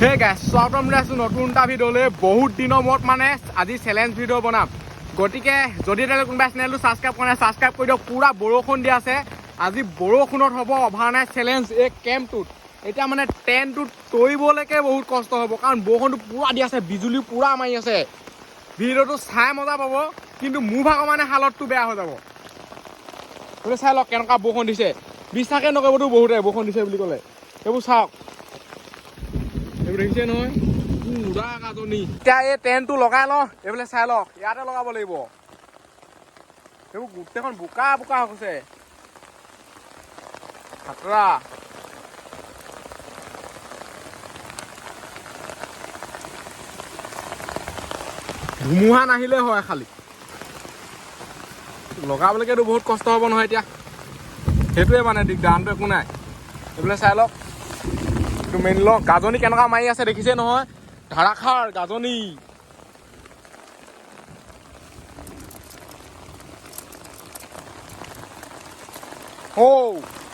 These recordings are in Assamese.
হে গাইছ স্বাগতম জনাইছোঁ নতুন এটা ভিডিঅ'লৈ। বহুত দিনৰ মূৰত মানে আজি চেলেঞ্জ ভিডিঅ' বনাম, গতিকে যদি তেওঁলোকে কোনোবাই চেনেলটো ছাবস্ক্ৰাইব কৰা নাই ছাবস্ক্ৰাইব কৰি দিয়ক। পুৰা বৰষুণ দি আছে, আজি বৰষুণত হ'ব অভাৰনাইট চেলেঞ্জ এই কেম্পটোত। এতিয়া মানে টেণ্টটোত তৰিবলৈকে বহুত কষ্ট হ'ব, কাৰণ বৰষুণটো পুৰা দি আছে, বিজুলী পুৰা মাৰি আছে। ভিডিঅ'টো চাই মজা পাব, কিন্তু মোৰ ভাগৰ মানে হালতটো বেয়া হৈ যাব। তুমি চাই লওক কেনেকুৱা বৰষুণ দিছে, বিশ্বাসে নকৰিবতো বহুতে বৰষুণ দিছে বুলি ক'লে। এইবোৰ চাওক, এইবোৰ দেখিছে নহয়, পুৰা গাজনি। এতিয়া এই টেণ্টটো লগাই লওঁ, এইফালে চাই লওক, ইয়াতে লগাব লাগিব। এইবোৰ গোটেইখন বোকা বোকা হৈ গৈছে, খাতৰা। ধুমুহা নাহিলে হয়, খালি লগাবলৈকেতো বহুত কষ্ট হ'ব নহয় এতিয়া, সেইটোৱে মানে দিগদাৰ, আনটো একো নাই। এইফালে চাই লওক, এইটো মেইন লওক, গাজনি কেনেকুৱা মাৰি আছে দেখিছে নহয়, ধাৰাসাৰ গাজনি।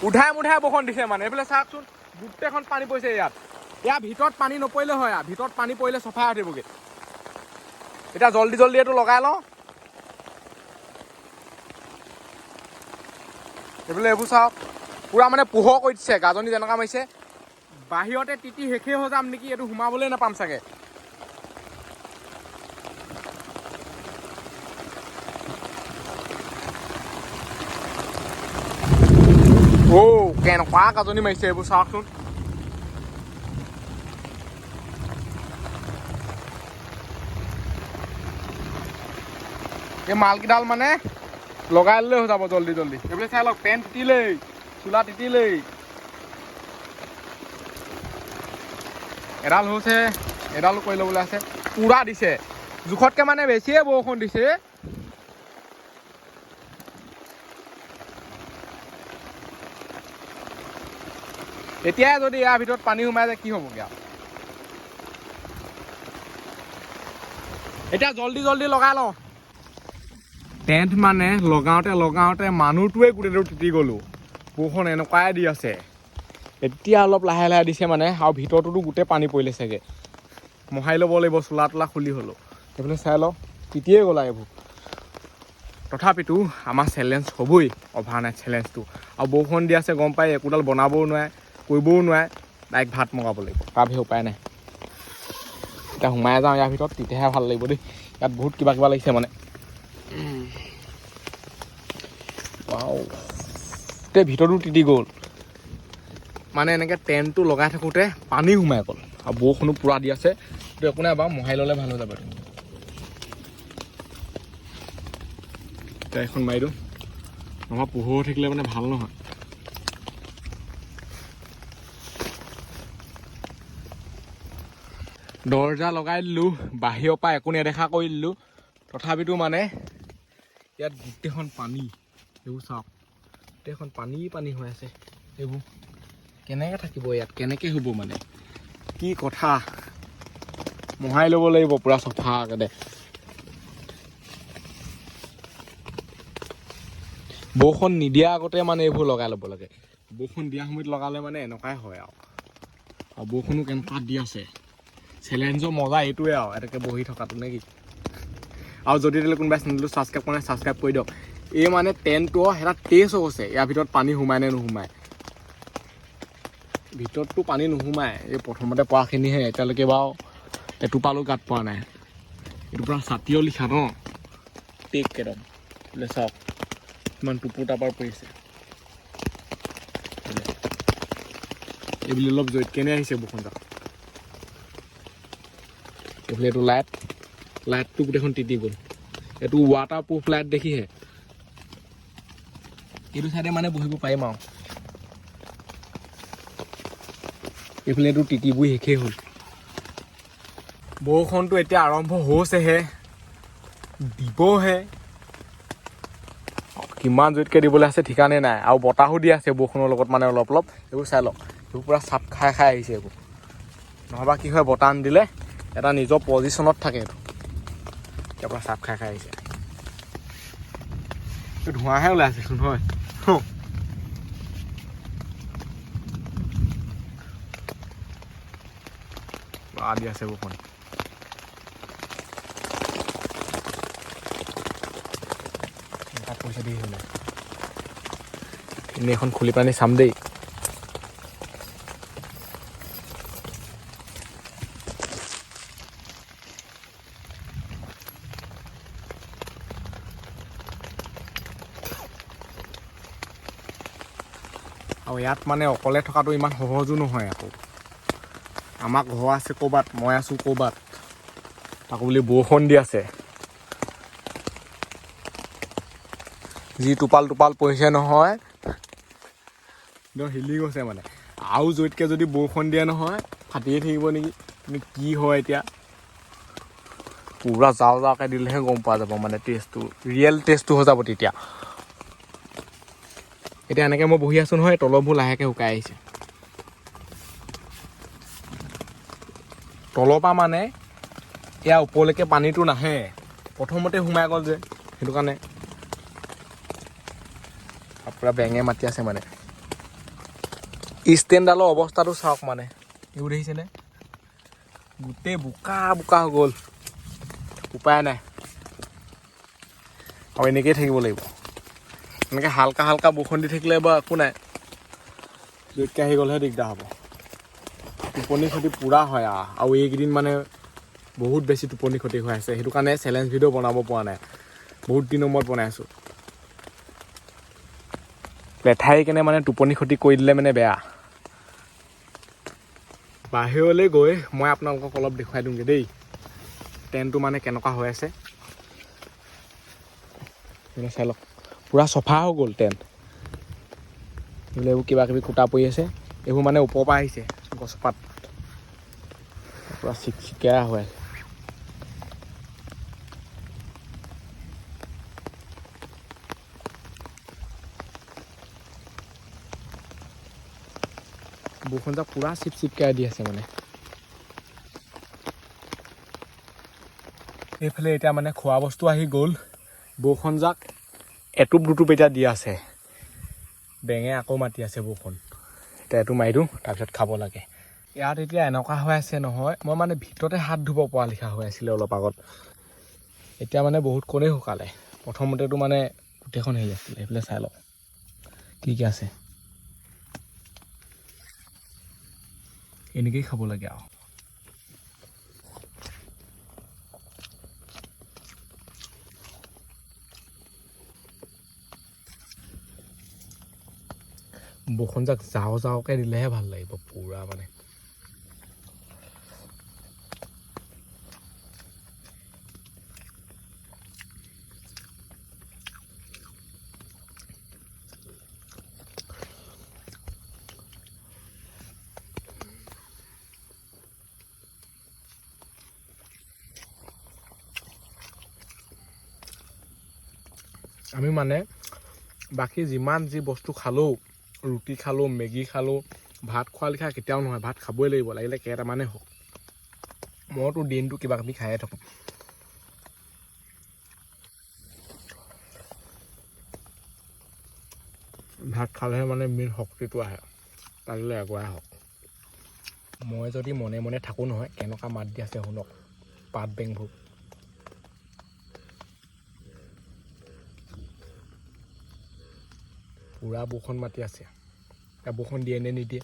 উধাই মুধাই বৰষুণ দিছে মানে, এইফালে চাওকচোন, গোটেইখন পানী পৰিছে ইয়াত। ইয়াৰ ভিতৰত পানী নপৰিলে হয়, ভিতৰত পানী পৰিলে চফাই উঠিবগৈ। এতিয়া জল্দি জল্দি এইটো লগাই লওঁ। এইফালে এইবোৰ চাওক, পুৰা মানে পোহৰ কৰি দিছে, গাজনি যেনেকুৱা মাৰিছে। বাহিৰতে তিতি শেষেই হৈ যাম নেকি, এইটো সোমাবলৈ নাপাম চাগে। কেনেকুৱা গাজনি মাৰিছে, এইবোৰ চাওকচোন। এই মালকেইডাল মানে লগাই ল'লে হৈ যাব জল্দি জল্দি। এইফালে চাই লওক, পেণ্ট তিতিলেই, চোলা তিতিলেই। এডাল হৈছে, এডালো কৰি ল'বলৈ আছে। পুৰা দিছে, জোখতকৈ মানে বেছিয়ে বৰষুণ দিছে। এতিয়াই যদি ইয়াৰ ভিতৰত পানী সোমাই যায় কি হ'বগৈ আৰু। এতিয়া জল্দি জল্দি লগাই লওঁ। টেণ্ট মানে লগাওঁতে মানুহটোৱে গোটেইটো তিতি গ'লোঁ। বৰষুণ এনেকুৱাই দি আছে, এতিয়া অলপ লাহে লাহে দিছে মানে, আৰু ভিতৰটোতো গোটেই পানী পৰিলে চাগে। মোহাৰি ল'ব লাগিব, চোলা তোলা খুলি হ'লেও। সেইফালে চাই লওঁ, তিতিয়ে গ'লা এইবোৰ। তথাপিতো আমাৰ চেলেঞ্জ হ'বই, অভাৰনাইট চেলেঞ্জটো। আৰু বৰষুণ দি আছে গম পাই, একোডাল বনাবও নোৱাৰে, কৰিবও নোৱাৰে, ডাইৰেক্ট ভাত মগাব লাগিব, তাৰ বাহিৰে উপায় নাই। এতিয়া সোমাই যাওঁ ইয়াৰ ভিতৰত, তেতিয়াহে ভাল লাগিব দেই। ইয়াত বহুত কিবা কিবা লাগিছে মানে। গোটেই ভিতৰতো তিতি গ'ল মানে, এনেকৈ টেণ্টটো লগাই থাকোঁতে পানী সোমাই গ'ল, আৰু বৰষুণো পূৰা দি আছে। এইটো একো নাই বাৰু, মোহাৰি ল'লে ভাল হৈ যাব। এতিয়া এখন মাৰি দিওঁ, নহ'বা পোহৰ হৈ থাকিলে মানে ভাল নহয়। দৰ্জা লগাই দিলোঁ, বাহিৰৰ পৰা একো নেদেখা কৰি দিলোঁ। তথাপিতো মানে ইয়াত গোটেইখন পানী, এইবোৰ চাওক, গোটেইখন পানী পানী হৈ আছে। এইবোৰ কেনেকৈ থাকিব ইয়াত, কেনেকৈ হ'ব মানে, কি কথা। মোহাৰি ল'ব লাগিব পূৰা চফাকৈ। বৰষুণ নিদিয়া আগতে মানে এইবোৰ লগাই ল'ব লাগে, বৰষুণ দিয়া সময়ত লগালে মানে এনেকুৱাই হয় আৰু বৰষুণো কেনেকুৱা দি আছে। চেলেঞ্জৰ মজা এইটোৱে আৰু, এনেকৈ বহি থকাটো নে কি। আৰু যদি তেতিয়াহ'লে কোনোবাই চেনেলটো ছাবস্ক্ৰাইব কৰা নাই ছাবস্ক্ৰাইব কৰি দিয়ক। এই মানে টেণ্টটো এটা টেষ্ট হৈ গৈছে, ইয়াৰ ভিতৰত পানী সোমাই নে নোসোমায়। ভিতৰততো পানী নোসোমায়, এই প্ৰথমতে পৰাখিনিহে, এতিয়ালৈকে বাৰু এটোপালো গাত পোৱা নাই। এইটো পূৰা ছাতিও লিখা ন, টেক একদম। বোলে চাওক ইমান টুপুৰ টাপাৰ পৰিছে, এইবুলি অলপ জৈত কেনে আহিছে বৰষুণজাক। এইফালে এইটো লাইটটো গোটেইখন তিতি গ'ল। এইটো ৱাটাৰ প্ৰুফ লাইট দেখিহে, এইটো চাইডে মানে বহিব পাৰিম আৰু। এইফালে এইটো তিতিবোৰ শেষেই হ'ল। বৰষুণটো এতিয়া আৰম্ভ হৈছেহে, দিবহে, কিমান জোৰকৈ দিবলৈ আছে ঠিকানে নাই। আৰু বতাহো দি আছে বৰষুণৰ লগত মানে অলপ অলপ। এইবোৰ চাই লওক, এইবোৰ পূৰা চাপ খাই খাই আহিছে এইবোৰ। নহ'বা কি হয়, বতাহ নিদিলে এটা নিজৰ পজিশ্যনত থাকে, এইটো এতিয়া পূৰা চাপ খাই খাই আহিছে। ধোঁৱাহে ওলাই আছে নহয়। দি আছে বৰষুণ পইচা দি হ'লে এনেই এখন খুলি পানি চাম দেই আৰু ইয়াত মানে অকলে থকাটো ইমান সহজো নহয় আকৌ আমাৰ ঘৰ আছে ক'ৰবাত মই আছোঁ ক'ৰবাত তাকো বুলি বৰষুণ দি আছে যি টোপাল পৰিছে নহয় একদম হিলি গৈছে মানে আৰু জোৰতকৈ যদি বৰষুণ দিয়ে নহয় ফাটিয়ে থাকিব নেকি কিন্তু কি হয় এতিয়া পুৰা যাওঁকৈ দিলেহে গম পোৱা যাব মানে টেষ্টটো ৰিয়েল টেষ্টটো হৈ যাব তেতিয়া এতিয়া এনেকৈ মই বহি আছোঁ নহয় তলবোৰ লাহেকৈ শুকাই আহিছে তলৰ পৰা মানে এয়া ওপৰলৈকে পানীটো নাহে প্ৰথমতে সোমাই গ'ল যে সেইটো কাৰণে পুৰা বেঙে মাতি আছে মানে ষ্টেণ্ডডালৰ অৱস্থাটো চাওক মানে এইবোৰ দেখিছেনে গোটেই বোকা হৈ গ'ল উপায় নাই আৰু এনেকৈয়ে থাকিব লাগিব এনেকৈ হালকা বৰষুণ দি থাকিলে বা একো নাই জোৰকৈ আহি গ'লেহে দিগদাৰ হ'ব টোপনি ক্ষতি পূৰা হয় আৰু এইকেইদিন মানে বহুত বেছি টোপনি ক্ষতি হৈ আছে সেইটো কাৰণে চেলেঞ্জ ভিডিঅ' বনাব পৰা নাই বহুত দিনৰ মূৰত বনাই আছোঁ লেঠাই কেনে মানে টোপনি ক্ষতি কৰি দিলে মানে বেয়া বাহিৰলৈ গৈ মই আপোনালোকক অলপ দেখুৱাই দিওঁগৈ দেই টেণ্টটো মানে কেনেকুৱা হৈ আছে চাই লওক পূৰা চফা হৈ গ'ল টেণ্ট এইবোৰ কিবা কিবি খুটা পৰি আছে এইবোৰ মানে ওপৰৰ পৰা আহিছে গছপাত পূৰা চিকচিকীয়া হৈ আছে বৰষুণ যাক পূৰা চিপচিপকৈ দি আছে মানে এইফালে এতিয়া মানে খোৱা বস্তু আহি গ'ল বৰষুণ যাক এটুপ দুটুপ এতিয়া দি আছে বেঙে আকৌ মাতি আছে বৰষুণ এতিয়া এইটো মাৰি দিওঁ তাৰপিছত খাব লাগে ইয়াত এতিয়া এনেকুৱা হৈ আছে নহয় মই মানে ভিতৰতে হাত ধুব পৰা লিখা হৈ আছিলে অলপ আগত এতিয়া মানে বহুত কণেই শুকালে প্ৰথমতেতো মানে গোটেইখন হেৰি আছিলে সেইফালে চাই লওক কি আছে এনেকেই খাব লাগে আৰু বৰষুণ যাক যাওঁকৈ দিলেহে ভাল লাগিব পূৰা মানে আমি মানে বাকী যিমান যি বস্তু খালেও ৰুটি খালোঁ মেগী খালোঁ ভাত খোৱা লিখা কেতিয়াও নহয় ভাত খাবই লাগিব লাগিলে কেইটামানেই হওক মইতো দিনটো কিবা কিবি খায়ে থাকোঁ ভাত খালেহে মানে মেইন শক্তিটো আহে লাগিলে এগৰাই হওক মই যদি মনে মনে থাকোঁ নহয় কেনেকুৱা মাত দি আছে শুনক পাত বেংবোৰ পূৰা বৰষুণ মাতি আছে বৰষুণ দিয়ে নে নিদিয়ে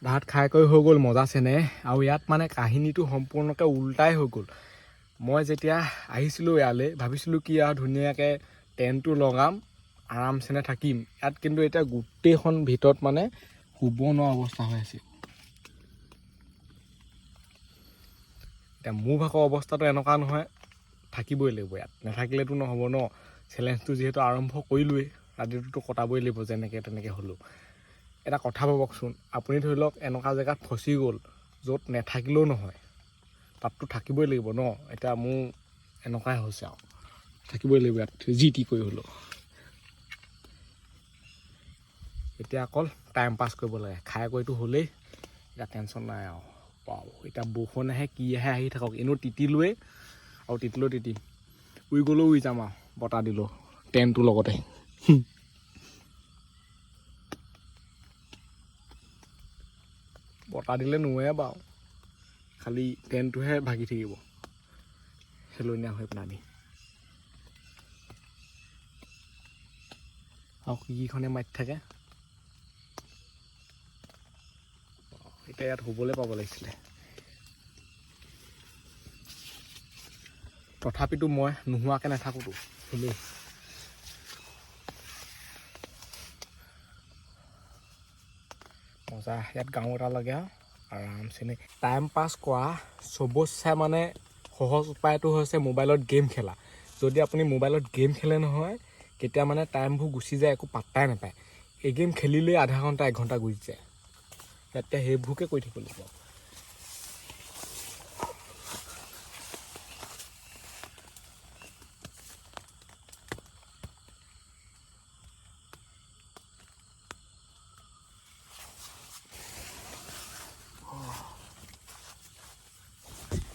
ভাত খাই কৰি হৈ গ'ল মজা চেনে আৰু ইয়াত মানে কাহিনীটো সম্পূৰ্ণকৈ উল্টাই হৈ গ'ল মই যেতিয়া আহিছিলোঁ ইয়ালৈ ভাবিছিলোঁ কি আৰু ধুনীয়াকৈ টেণ্টটো লগাম আৰামচেনে থাকিম ইয়াত কিন্তু এতিয়া গোটেইখন ভিতৰত মানে শুব নোৱাৰা অৱস্থা হৈ আছে এতিয়া মোৰ ভাগৰ অৱস্থাটো এনেকুৱা নহয় থাকিবই লাগিব ইয়াত নাথাকিলেতো নহ'ব ন চেলেঞ্জটো যিহেতু আৰম্ভ কৰিলোৱেই ৰাতিটোতো কটাবই লাগিব যেনেকৈ তেনেকৈ হ'লেও এটা কথা ভাবকচোন আপুনি ধৰি লওক এনেকুৱা জেগাত ফচি গ'ল য'ত নাথাকিলেও নহয় তাততো থাকিবই লাগিব ন এতিয়া মোৰ এনেকুৱাই হৈছে আৰু থাকিবই লাগিব ইয়াত যি টি কৰি হ'লেও এতিয়া অকল টাইম পাছ কৰিব লাগে খাই কৰিতো হ'লেই এতিয়া টেনশ্যন নাই আৰু পাওঁ এতিয়া বৰষুণ আহে কি আহে আহি থাকক এনেও তিতিলোৱেই আৰু তিতিলেও তিতিম উৰি গ'লেও উৰি যাম আৰু বতাহ দিলোঁ টেণ্টটোৰ লগতে বতাহ দিলে নোৱে বাৰু খালি টেণ্টটোহে ভাগি থাকিব হেলনীয়া হৈ পেলাই আৰু কিখনে মাৰি থাকে এতিয়া ইয়াত শুবলৈ পাব লাগিছিলে তথাপিতো মই নোহোৱাকৈ নাথাকোঁতো শুলেই মজা ইয়াত গাঁও এটা লাগে আৰামছে টাইম পাছ কৰা চবতছে মানে সহজ উপায়টো হৈছে মোবাইলত গেম খেলা যদি আপুনি মোবাইলত গেম খেলে নহয় কেতিয়া মানে টাইমবোৰ গুচি যায় একো পাত্তাই নাপায় এই গেম খেলিলেই আধা ঘণ্টা 1 ঘণ্টা গুচি যায় ইয়াতে সেইবোৰকে কৰি থাকিব লাগিব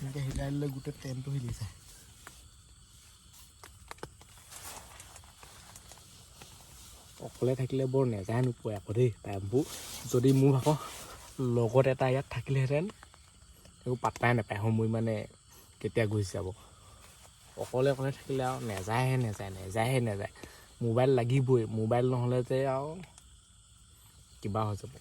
এনেকৈ হিলাই দিলে গোটেই টেণ্টটো হিলি যায় অকলে থাকিলে বৰ নেযায় নোপোৱাই আকৌ দেই টাইমবোৰ যদি মোৰ আকৌ লগত এটা ইয়াত থাকিলেহেঁতেন একো পাত্তাই নাপায় সময় মানে কেতিয়া গুচি যাব অকলে থাকিলে আৰু নেযায় মোবাইল লাগিবই মোবাইল নহ'লে যে আৰু কিবা হৈ যাব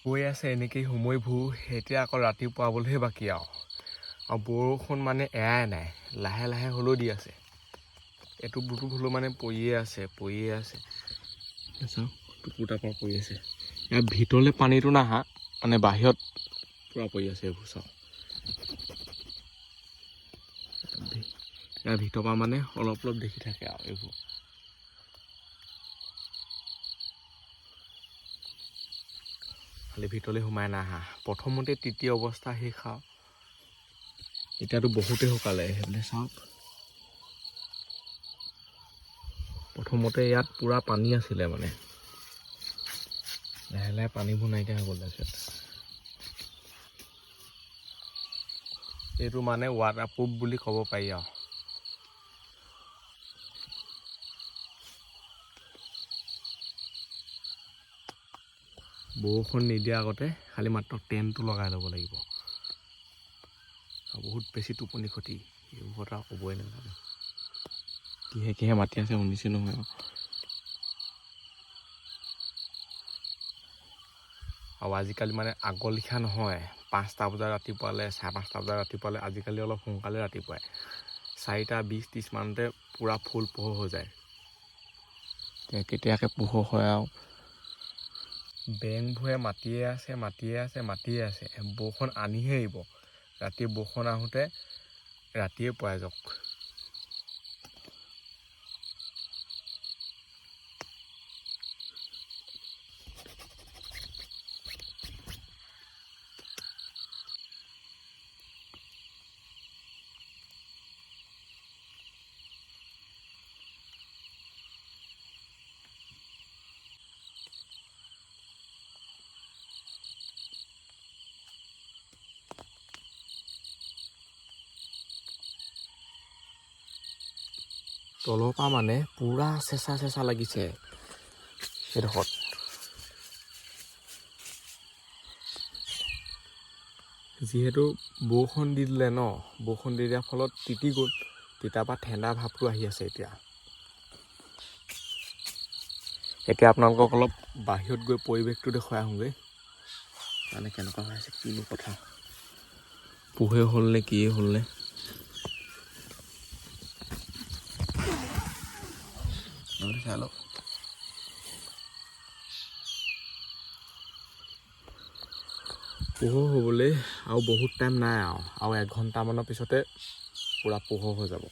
গৈ আছে এনেকেই সময়বোৰ এতিয়া আকৌ ৰাতিপুৱাবলৈহে বাকী আৰু বৰষুণ মানে এৰাই নাই লাহে লাহে হ'লেও দি আছে এইটো বুটু হ'লেও মানে পৰিয়ে আছে চাওক টুকুটাৰ পৰা পৰি আছে ইয়াৰ ভিতৰলৈ পানীটো নাহা মানে বাহিৰত পূৰা পৰি আছে এইবোৰ চাওক ইয়াৰ ভিতৰৰ পৰা মানে অলপ দেখি থাকে আৰু এইবোৰ খালি ভিতৰলৈ সোমাই নাহা প্ৰথমতে তৃতীয় অৱস্থা সেই খাওঁ এতিয়াতো বহুতেই শুকালে সেইবিলাক চাওক প্ৰথমতে ইয়াত পূৰা পানী আছিলে মানে লাহে লাহে পানীবোৰ নাইকিয়া হৈ গ'ল তাৰপিছত এইটো মানে ৱাটাৰপ্ৰুফ বুলি ক'ব পাৰি আৰু বৰষুণ নিদিয়া আগতে খালি মাত্ৰ টেণ্টটো লগাই ল'ব লাগিব বহুত বেছি টোপনি ক্ষতি এইবোৰ কথা ক'বই নালাগে কিহে মাতি আছে শুনিছে নহয় আৰু আজিকালি মানে আগৰ লিখা নহয় 5টা বজাত ৰাতিপুৱালে 5:30 বজাত ৰাতিপুৱালে আজিকালি অলপ সোনকালে ৰাতিপুৱাই 4:20-30 মানতে পূৰা ফুল পোহৰ হৈ যায় কেতিয়াকৈ পোহৰ হয় আৰু বেংবোৰে মাতিয়ে আছে বৰষুণ আনিহে আহিব ৰাতি বৰষুণ আহোঁতে ৰাতিয়ে পোৱাই যাওক তলৰ পৰা মানে পূৰা চেঁচা লাগিছে সেইডোখৰত যিহেতু বৰষুণ দি দিলে ন বৰষুণ দি দিয়াৰ ফলত তিতি গ'ল তিতাৰ পৰা ঠাণ্ডা ভাৱটো আহি আছে এতিয়া আপোনালোকক অলপ বাহিৰত গৈ পৰিৱেশটো দেখুৱাই আহোঁগৈ মানে কেনেকুৱা হৈ আছে কিনো কথা পোহে হ'ল নে কিয়ে হ'ল নে চাই লওক পোহৰ হ'বলৈ আৰু বহুত টাইম নাই আৰু 1 ঘণ্টামানৰ পিছতে পূৰা পোহৰ হৈ যাব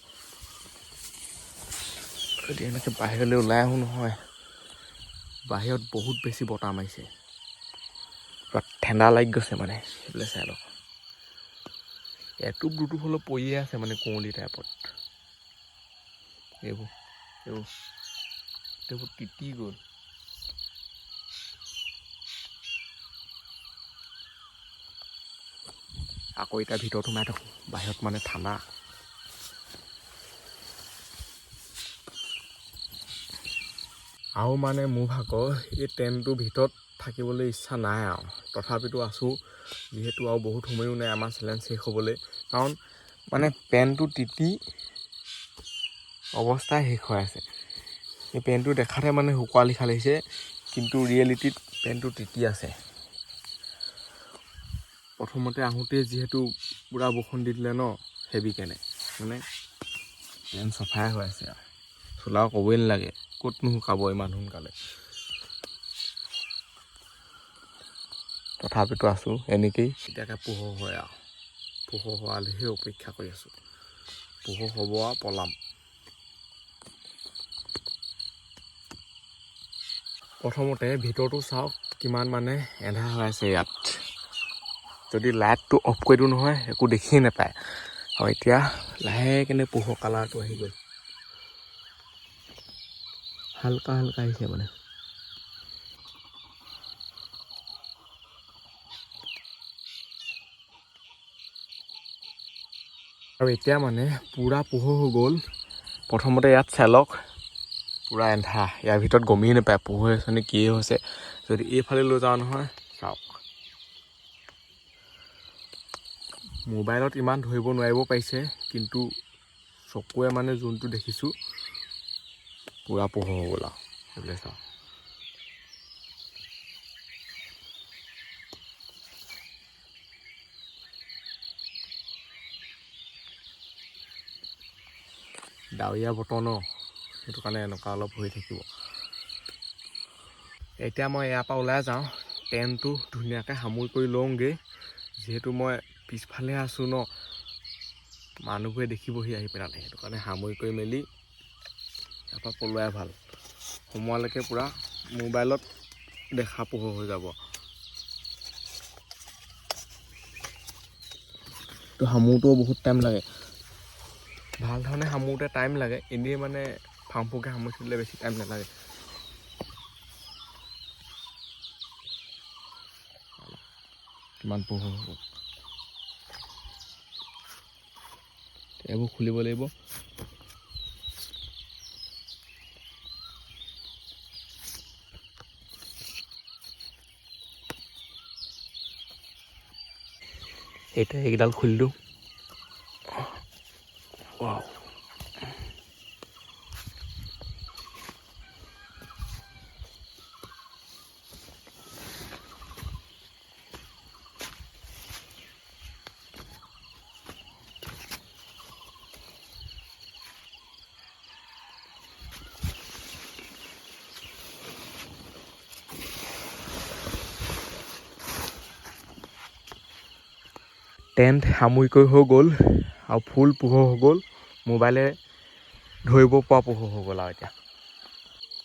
যদি এনেকৈ বাহিৰলৈ ওলাই আহোঁ নহয় বাহিৰত বহুত বেছি বতাহ মাৰিছে পূৰা ঠাণ্ডা লাগি গৈছে মানে সেইবিলাক চাই লওক এটুপ দুটুপ হ'লেও পৰিয়ে আছে মানে কুঁৱলী টাইপত এইবোৰ তিতি গ'ল আকৌ এতিয়া ভিতৰত সোমাই থাকোঁ বাহিৰত মানে ঠাণ্ডা আৰু মানে মোৰ ভাগৰ এই টেণ্টটোৰ ভিতৰত থাকিবলৈ ইচ্ছা নাই আৰু তথাপিতো আছোঁ যিহেতু আৰু বহুত সময়ো নাই আমাৰ চেলেঞ্জ শেষ হ'বলৈ কাৰণ মানে পেণ্টটো তিতি অৱস্থা শেষ হৈ আছে এই পেণ্টটো দেখাতে মানে শুকোৱা লিখা লাগিছে কিন্তু ৰিয়েলিটিত পেণ্টটো তিতি আছে প্ৰথমতে আহোঁতে যিহেতু পূৰা বৰষুণ দি দিলে ন হেভি কেনে মানে পেণ্ট চফাই হৈ আছে আৰু চোলাও ক'বই নালাগে ক'তনো শুকাব ইমান সোনকালে তথাপিতো আছোঁ এনেকেই এতিয়াকে পোহৰ হয় আৰু পোহৰ হোৱালৈহে অপেক্ষা কৰি আছোঁ পোহৰ হ'ব আৰু পলাম প্ৰথমতে ভিতৰটো চাওক কিমান মানে এন্ধাৰ হৈ আছে ইয়াত যদি লাইটটো অফ কৰি দিওঁ নহয় একো দেখিয়ে নাপায় আৰু এতিয়া লাহেকৈ পোহৰ কালাৰটো আহি গ'ল হালকা হালকা আহিছে মানে আৰু এতিয়া মানে পূৰা পোহৰ হৈ গ'ল প্ৰথমতে ইয়াত চালক পূৰা এন্ধাৰ ইয়াৰ ভিতৰত গমেই নাপায় পোহৰ হৈছে নে কিয়ে হৈছে যদি এইফালে লৈ যাওঁ নহয় চাওক মোবাইলত ইমান ধৰিব নোৱাৰিব পাৰিছে কিন্তু চকুৱে মানে যোনটো দেখিছোঁ পূৰা পোহৰ হৈ গ'ল আৰু সেইবিলাক চাওক ডাৱৰীয়া বতৰ ন সেইটো কাৰণে এনেকুৱা অলপ হৈ থাকিব এতিয়া মই ইয়াৰ পৰা ওলাই যাওঁ টেণ্টটো ধুনীয়াকৈ সামৰি কৰি লওঁগৈ যিহেতু মই পিছফালে আছোঁ ন মানুহবোৰে দেখিবহি আহি পেলালে সেইটো কাৰণে সামৰি কৰি মেলি ইয়াৰ পৰা পলোৱাই ভাল সোমোৱালৈকে পূৰা মোবাইলত দেখা পোহৰ হৈ যাব তো সামোৰতেও বহুত টাইম লাগে ভাল ধৰণে সামোৰতে টাইম লাগে এনেই মানে ফাংফুকে সামৰি থৈ দিলে বেছি টাইম নালাগে কিমান পোহৰ হ'ব এইবোৰ খুলিব লাগিব এতিয়া এইকেইডাল খুলি দিওঁ ৱাও টেণ্ট সামৰি কৰি হৈ গ'ল আৰু ফুল পোহৰ হৈ গ'ল মোবাইলে ধৰিব পৰা পোহৰ হৈ গ'ল আৰু এতিয়া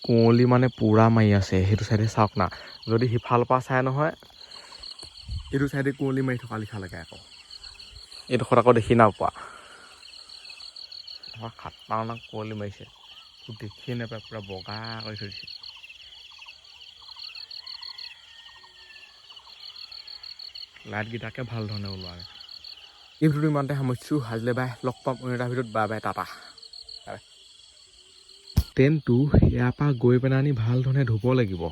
কুঁৱলী মানে পূৰা মাৰি আছে সেইটো চাইডে চাওক না যদি সিফালৰ পৰা চাই নহয় এইটো চাইডে কুঁৱলী মাৰি থকা লিখা লাগে আকৌ এইডোখৰত আকৌ দেখি নাপোৱা খাটাৰনাক কুঁৱলী মাৰিছে দেখিয়ে নাপায় পূৰা বগা কৰি থৈ দিছে লাইটকেইটাকে ভাল ধৰণে ওলোৱা এই ভিডিঅ'টো ইমানতে সামৰিছোঁ আজিলৈ বাই লগ পাম অন্য এটা ভিডিঅ'ত বাই বাই টাটা টেণ্টটো ইয়াৰ পৰা গৈ পেলাই ভাল ধৰণে ধুব লাগিব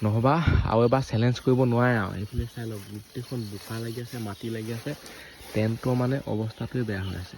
নহ'বা আৰু এবাৰ চেলেঞ্জ কৰিব নোৱাৰে আৰু এইফালে চাই লওক গোটেইখন বোকা লাগি আছে মাটি লাগি আছে টেণ্টৰ মানে অৱস্থাটোৱে বেয়া হৈ আছে